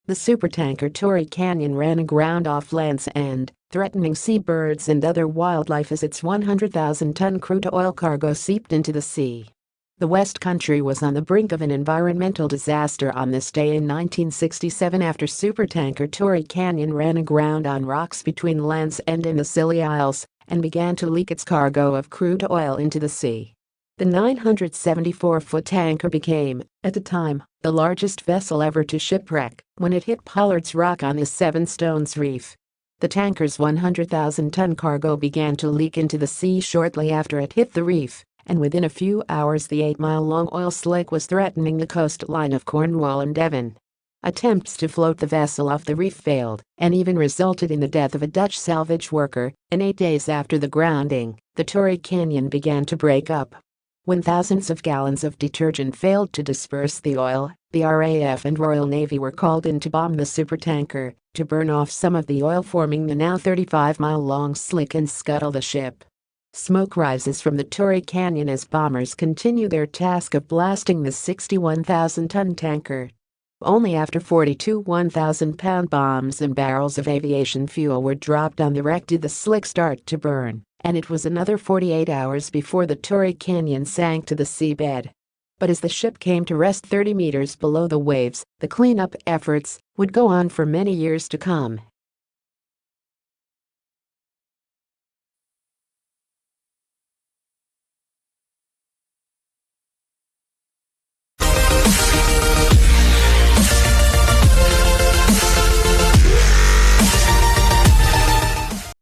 The supertanker Torrey Canyon ran aground off Land's End, threatening seabirds and other wildlife as its 100,000-ton crude oil cargo seeped into the sea. The West Country was on the brink of an environmental disaster on this day in 1967 after supertanker Torrey Canyon ran aground on rocks between Land's End and the Scilly Isles and began to leak its cargo of crude oil into the sea. The 974-foot tanker became, at the time, the largest vessel ever to shipwreck when it hit Pollard's Rock on the Seven Stones Reef. The tanker's 100,000-ton cargo began to leak into the sea shortly after it hit the reef, and within a few hours the 8-mile-long oil slick was threatening the coastline of Cornwall and Devon. Attempts to float the vessel off the reef failed and even resulted in the death of a Dutch salvage worker, and 8 days after the grounding, the Torrey Canyon began to break up. When thousands of gallons of detergent failed to disperse the oil, the RAF and Royal Navy were called in to bomb the supertanker to burn off some of the oil, forming the now 35-mile-long slick and scuttle the ship. Smoke rises from the Torrey Canyon as bombers continue their task of blasting the 61,000-ton tanker. Only after 42 1,000-pound bombs and barrels of aviation fuel were dropped on the wreck did the slick start to burn, and it was another 48 hours before the Torrey Canyon sank to the seabed. But as the ship came to rest 30 meters below the waves, the cleanup efforts would go on for many years to come.